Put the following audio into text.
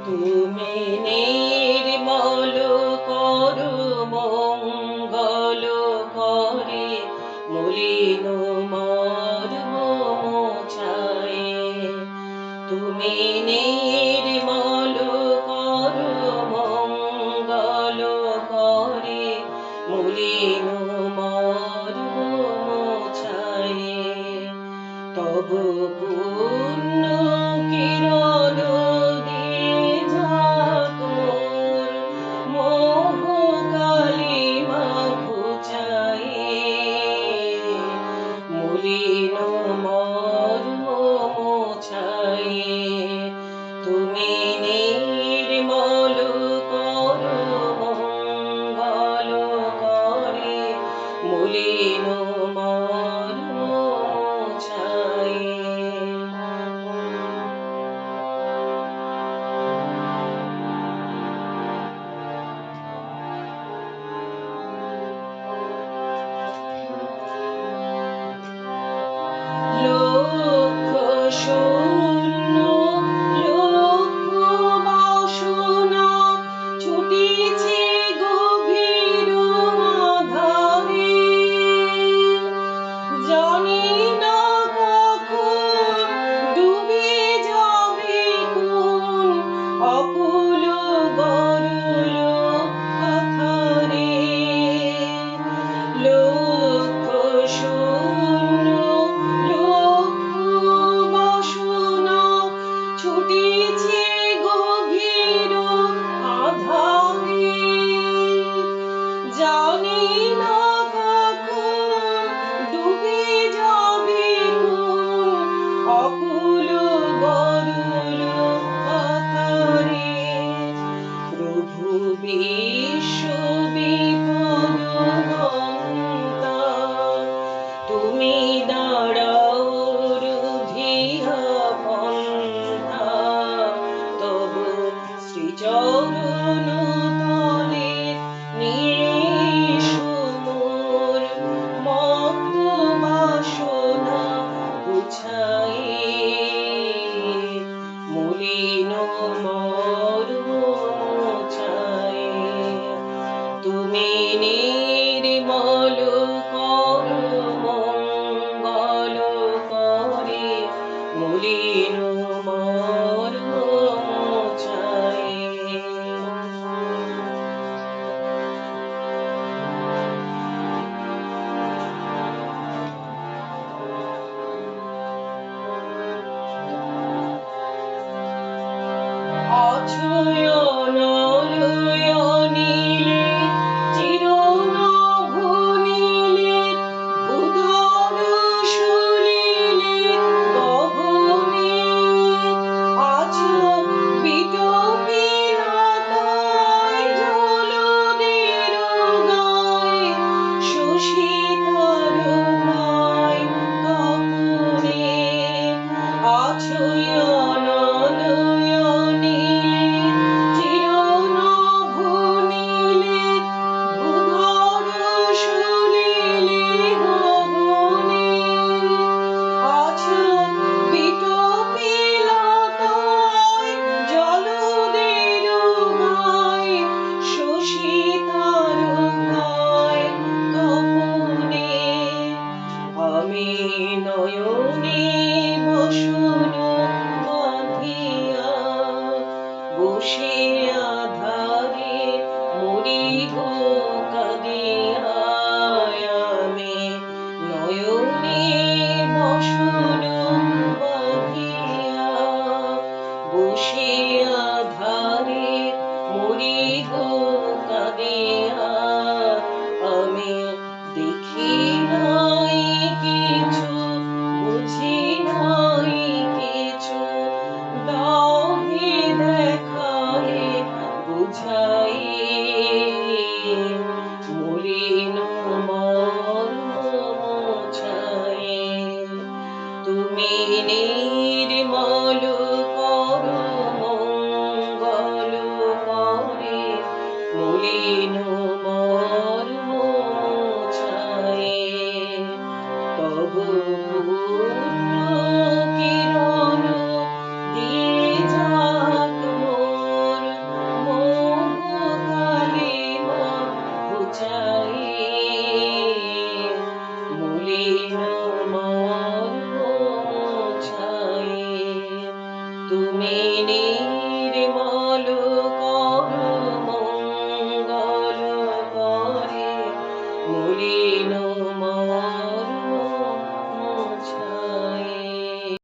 তুমি নির্মল করো মঙ্গল করে মলিন মর্ম মোছায়। তুমি নির্মল করো মঙ্গল করে মলিন মর্ম মোছায়। তব পূর্ণ কিরণ দিয়ে যাক মোর মোহ কালিমা ঘুচায়ে। মলিন মর্ম মোছায়ে। তুমি নির্মল করো মঙ্গল করে মলিন মর্ম মোছায়ে। লক্ষ শূন্য লক্ষ বাসনা ছুটিছে গভীর আধারে। জানি না কখন ডুবে যাবে কোন অকুল গরল পাথারে। লক্ষ শূন্য লক্ষ বাসনা ছুটিছে গভীর আধারে। জানি না কখন ডুবে যাবে কোন অকুল গরল পাথারে। প্রভু বিশ্ব বিপদ হন্তা তুমি দাঁড়াও রুধিয়া পন্থা। তবু শ্রীচরণ তলে নিঃসমর মত্ত বাসনা গুছায়ে। মলিন মর্ম মোছায়ে। তুমি নির্মল করো মঙ্গল করে মলিন মর্ম মোছায়ে। অছয়ন লয়নিলে চিরনভ নীলে উদর সলিলে গহনে। আছো বিটপিলতায় জলদের গায়ে শশীতল গায় তপনে। অছয়ন আমি নয়নে বসন বাঁধিয়া বসে আধারে মরি গো কাঁদিয়া। আমি নয়নে বসন বাঁধিয়া বসে আধারে মরি গো কাঁদিয়া। আমি দেখি নাই কিছু বুঝি নাই কিছু দাও হে দেখায়ে বুঝায়ে। মলিন মর্ম মোছায়ে। তুমি নির্মল করো তুমি